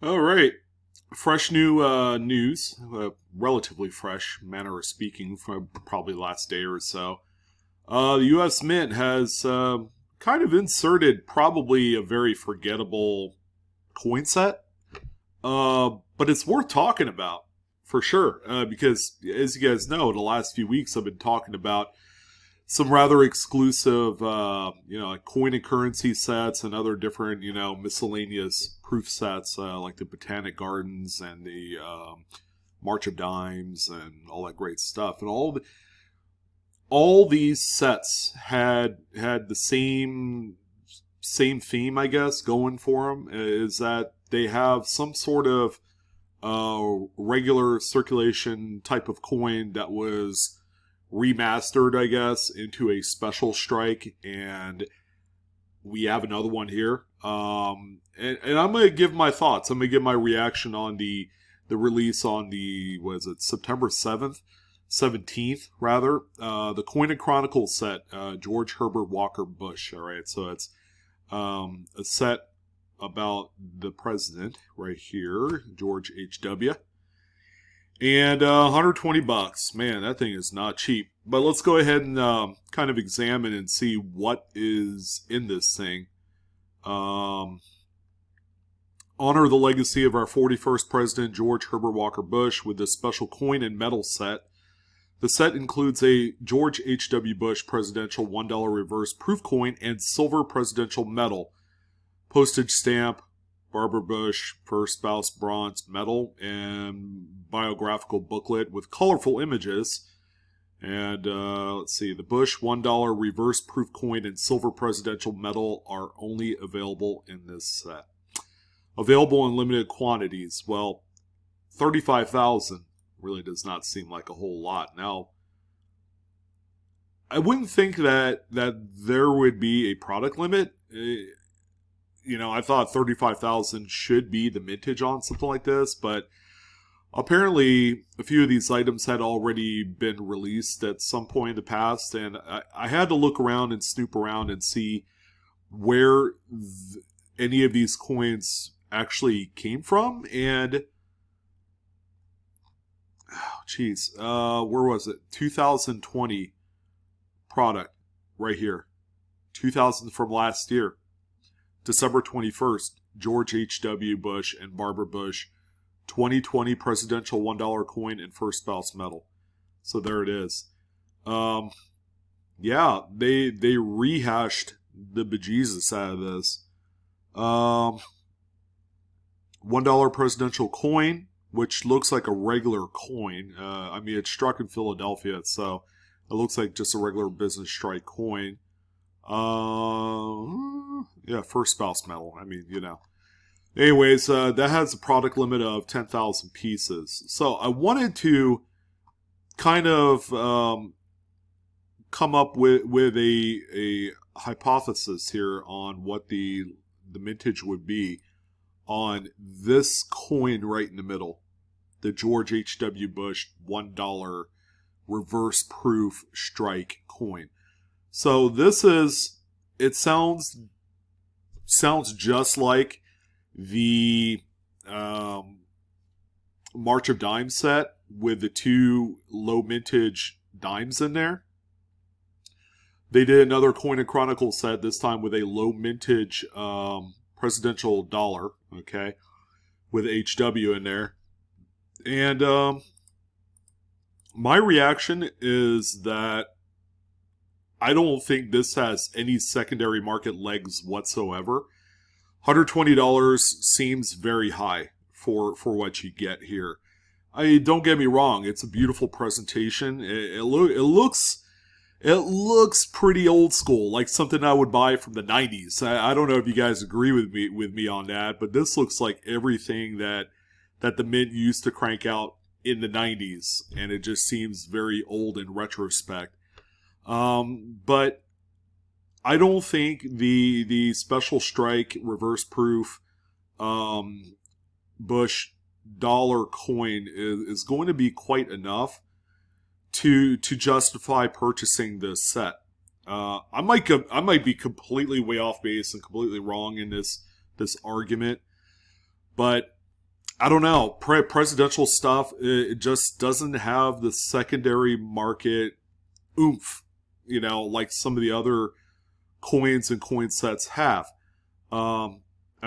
All right. Fresh new news, relatively fresh, manner of speaking, from probably last day or so. The U.S. Mint has kind of inserted probably a very forgettable coin set, but it's worth talking about for sure. Because, as you guys know, the last few weeks I've been talking about some rather exclusive, like coin and currency sets and other different, miscellaneous proof sets like the Botanic Gardens and the March of Dimes and all that great stuff. And all these sets had the same theme, I guess, going for them. Is that they have some sort of regular circulation type of coin that was remastered, I guess, into a special strike, and we have another one here. And I'm gonna give my thoughts. I'm gonna give my reaction on the release on the September 17th rather. The Coin and Chronicles set, George Herbert Walker Bush. All right, so it's a set about the president right here, George H.W. And $120. Man, that thing is not cheap. But let's go ahead and kind of examine and see what is in this thing. Honor the legacy of our 41st president, George Herbert Walker Bush, with this special coin and metal set. The set includes a George H.W. Bush presidential $1 reverse proof coin and silver presidential medal, postage stamp, Barbara Bush, first spouse bronze medal, and biographical booklet with colorful images. And let's see, the Bush $1 reverse proof coin and silver presidential medal are only available in this set. Available in limited quantities. Well, 35,000 really does not seem like a whole lot. Now, I wouldn't think that there would be a product limit. I thought 35,000 should be the mintage on something like this, but apparently a few of these items had already been released at some point in the past, and I had to look around and snoop around and see where any of these coins actually came from, and where was it? 2020 product right here. 2000 from last year. December 21st, George H.W. Bush and Barbara Bush, 2020 presidential $1 coin and first spouse medal. So there it is. They rehashed the bejesus out of this. $1 presidential coin, which looks like a regular coin. It's struck in Philadelphia, so it looks like just a regular business strike coin. First spouse medal. Anyways, that has a product limit of 10,000 pieces. So I wanted to kind of come up with a hypothesis here on what the mintage would be on this coin right in the middle, the George H.W. Bush $1 reverse proof strike coin. So it sounds just like the March of Dimes set with the two low mintage dimes in there. They did another Coin and Chronicles set, this time with a low mintage presidential dollar, okay, with HW in there. And my reaction is that I don't think this has any secondary market legs whatsoever. $120 seems very high for what you get here. Don't get me wrong; it's a beautiful presentation. It looks pretty old school, like something I would buy from the '90s. I don't know if you guys agree with me on that, but this looks like everything that the Mint used to crank out in the '90s, and it just seems very old in retrospect. But I don't think the special strike reverse proof Bush dollar coin is going to be quite enough to justify purchasing this set. I might be completely way off base and completely wrong in this argument, but I don't know. Presidential stuff, it just doesn't have the secondary market oomph, like some of the other coins and coin sets have. I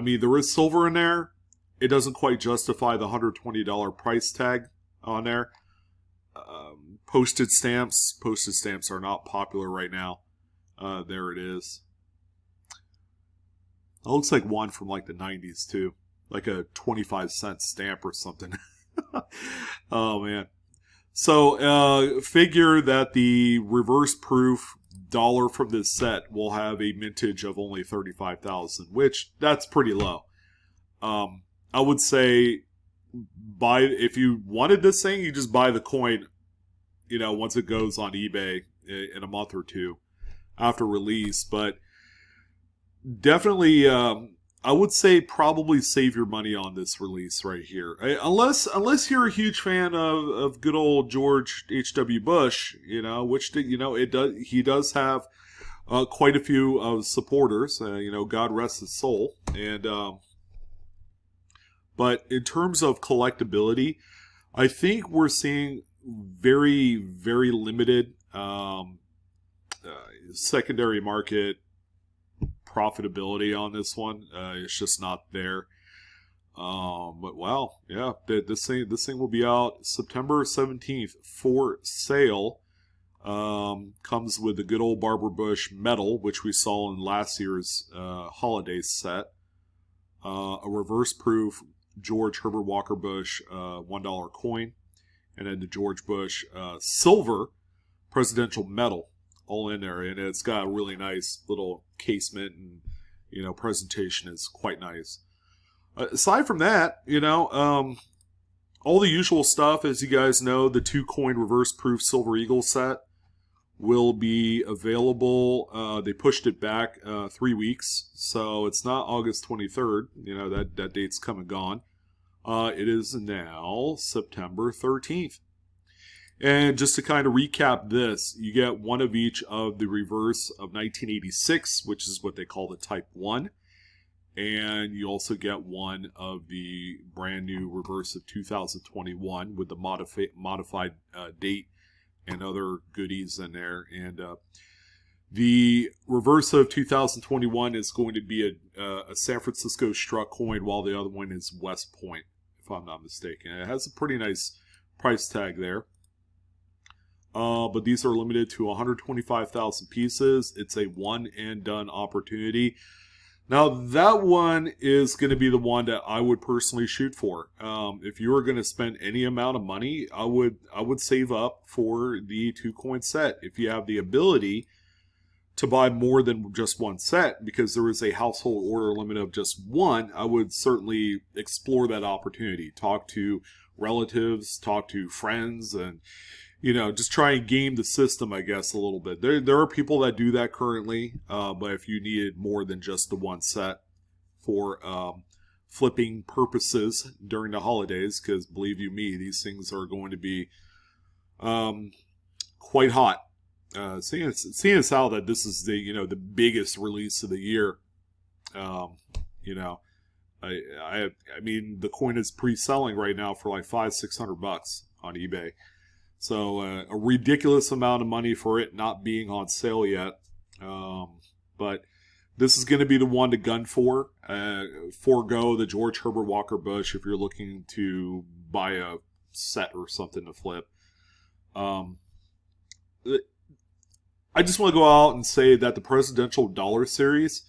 mean, there is silver in there. It doesn't quite justify the $120 price tag on there. Postage stamps. Postage stamps are not popular right now. There it is. It looks like one from like the 90s too. Like a 25-cent stamp or something. Oh, man. So figure that the reverse proof dollar from this set will have a mintage of only 35,000, which that's pretty low. I would say if you wanted this thing, you just buy the coin, once it goes on eBay in a month or two after release. But definitely, I would say probably save your money on this release right here, unless you're a huge fan of good old George H.W. Bush, which he does have quite a few supporters. God rest his soul, and but in terms of collectability, I think we're seeing very, very limited secondary market profitability on this one. It's just not there. But wow, yeah, this thing will be out September 17th for sale. Comes with the good old Barbara Bush medal, which we saw in last year's holiday set. A reverse proof George Herbert Walker Bush $1 coin, and then the George Bush silver presidential medal, all in there, and it's got a really nice little casement, and presentation is quite nice. Aside from that, all the usual stuff, as you guys know, the 2-coin reverse proof Silver Eagle set will be available. They pushed it back 3 weeks, so it's not August 23rd. That date's come and gone. It is now September 13th. And just to kind of recap this, you get one of each of the reverse of 1986, which is what they call the Type 1. And you also get one of the brand new reverse of 2021 with the modified date and other goodies in there. And the reverse of 2021 is going to be a San Francisco struck coin, while the other one is West Point, if I'm not mistaken. It has a pretty nice price tag there. But these are limited to 125,000 pieces. It's a one-and-done opportunity. Now, that one is going to be the one that I would personally shoot for. If you were going to spend any amount of money, I would save up for the 2-coin set. If you have the ability to buy more than just one set, because there is a household order limit of just one, I would certainly explore that opportunity. Talk to relatives, talk to friends, and just try and game the system, I guess, a little bit. There are people that do that currently, but if you needed more than just the one set for flipping purposes during the holidays, because believe you me, these things are going to be quite hot. Seeing as how that this is the biggest release of the year, I mean, the coin is pre-selling right now for like $500-600 on eBay. So a ridiculous amount of money for it not being on sale yet. But this is going to be the one to gun for. Forego the George Herbert Walker Bush if you're looking to buy a set or something to flip. I just want to go out and say that the Presidential Dollar Series,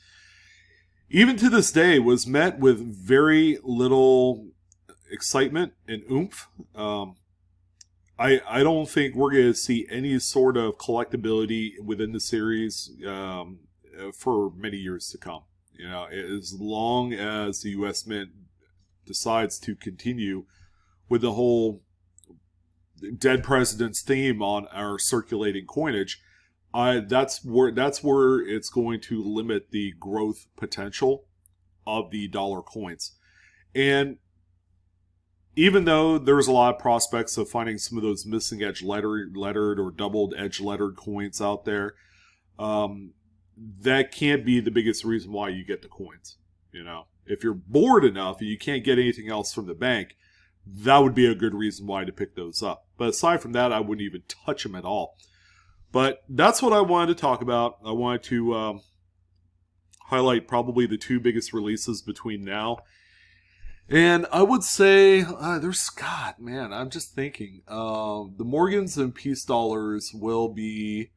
even to this day, was met with very little excitement and oomph. I don't think we're going to see any sort of collectability within the series for many years to come. As long as the U.S. Mint decides to continue with the whole dead president's theme on our circulating coinage, that's where it's going to limit the growth potential of the dollar coins. And even though there's a lot of prospects of finding some of those missing edge lettered or doubled edge lettered coins out there, that can't be the biggest reason why you get the coins. You know, if you're bored enough and you can't get anything else from the bank, that would be a good reason why to pick those up. But aside from that, I wouldn't even touch them at all. But that's what I wanted to talk about. I wanted to highlight probably the two biggest releases between now. And I would say there's Scott, man. I'm just thinking the Morgans and Peace Dollars will be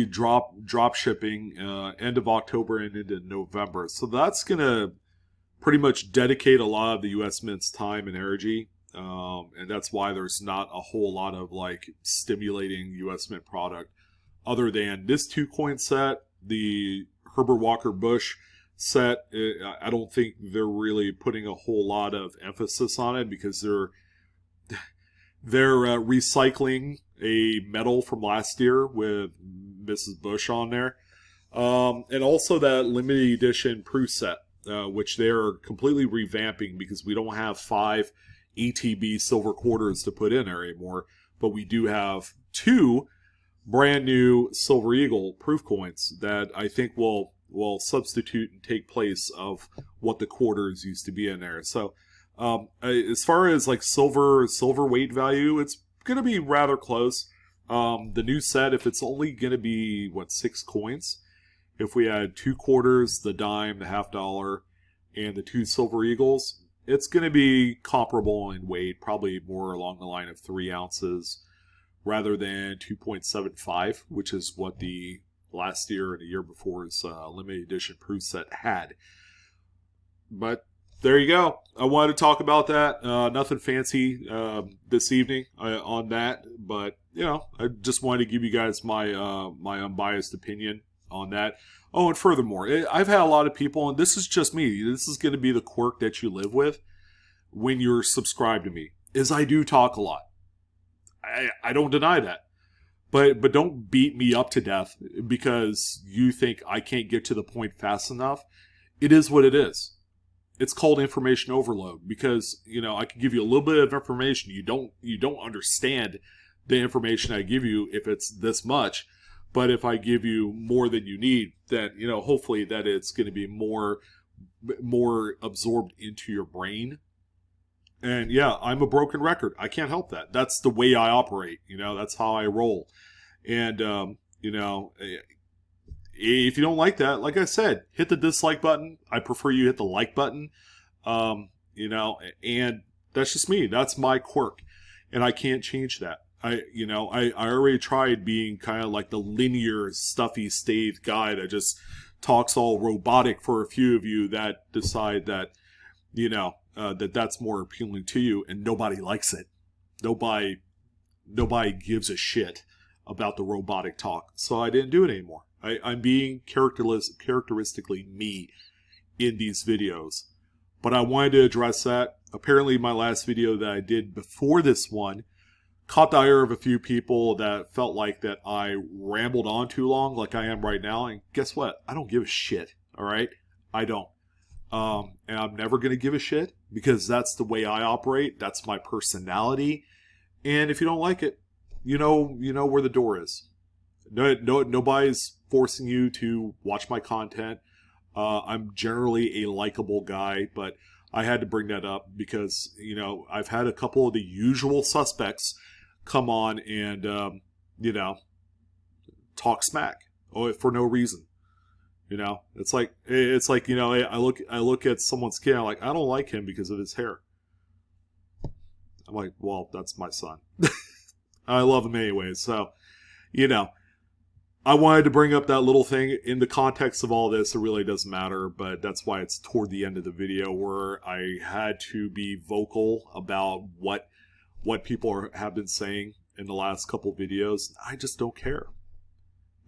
drop shipping end of October and into November. So that's gonna pretty much dedicate a lot of the U.S. Mint's time and energy, and that's why there's not a whole lot of like stimulating U.S. Mint product other than this 2-coin set, the Herbert Walker Bush set. I don't think they're really putting a whole lot of emphasis on it because they're recycling a medal from last year with Mrs. Bush on there, and also that limited edition Proof set, which they're completely revamping because we don't have 5 ETB silver quarters to put in there anymore, but we do have 2 brand new Silver Eagle proof coins that I think will substitute and take place of what the quarters used to be in there. So as far as like silver weight value, it's going to be rather close. The new set, if it's only going to be 6 coins, if we add 2 quarters, the dime, the $50, and the 2 Silver Eagles, it's going to be comparable in weight, probably more along the line of 3 ounces rather than 2.75, which is what the last year and the year before's limited edition proof set had. But there you go. I wanted to talk about that. Nothing fancy this evening on that, but you know, I just wanted to give you guys my my unbiased opinion on that. Oh, and furthermore, I've had a lot of people, and this is just me. This is going to be the quirk that you live with when you're subscribed to me, is I do talk a lot. I don't deny that. But don't beat me up to death because you think I can't get to the point fast enough. It is what it is. It's called information overload because, you know, I can give you a little bit of information. You don't understand the information I give you if it's this much. But if I give you more than you need, then, you know, hopefully that it's going to be more absorbed into your brain. And yeah, I'm a broken record. I can't help that. That's the way I operate. You know, that's how I roll. And, you know, if you don't like that, like I said, hit the dislike button. I prefer you hit the like button. You know, and that's just me. That's my quirk. And I can't change that. I already tried being kind of like the linear, stuffy, staid guy that just talks all robotic for a few of you that decide that, you know, that's more appealing to you, and nobody likes it. Nobody gives a shit about the robotic talk, so I didn't do it anymore. I'm being characteristically me in these videos, but I wanted to address that. Apparently, my last video that I did before this one caught the ire of a few people that felt like that I rambled on too long, like I am right now. And guess what? I don't give a shit. All right, I don't. And I'm never going to give a shit because that's the way I operate. That's my personality. And if you don't like it, you know where the door is. Nobody's forcing you to watch my content. I'm generally a likable guy, but I had to bring that up because, you know, I've had a couple of the usual suspects come on and, you know, talk smack for no reason. You know, it's like, you know, I look at someone's skin, I'm like, I don't like him because of his hair. I'm like, well, that's my son. I love him anyway. So, you know, I wanted to bring up that little thing in the context of all this. It really doesn't matter, but that's why it's toward the end of the video where I had to be vocal about what people have been saying in the last couple videos. I just don't care.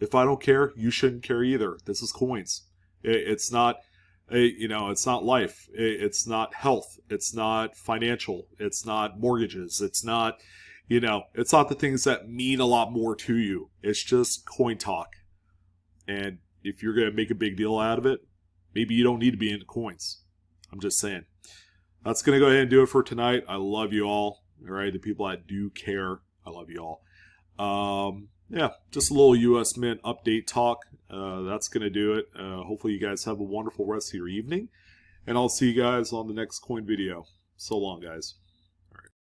If I don't care, you shouldn't care either. This is coins. It's not, you know, it's not life. It's not health. It's not financial. It's not mortgages. It's not, you know, it's not the things that mean a lot more to you. It's just coin talk. And if you're going to make a big deal out of it, maybe you don't need to be into coins. I'm just saying. That's going to go ahead and do it for tonight. I love you all. All right, the people that do care, I love you all. Yeah, just a little U.S. Mint update talk. That's going to do it. Hopefully you guys have a wonderful rest of your evening. And I'll see you guys on the next coin video. So long, guys.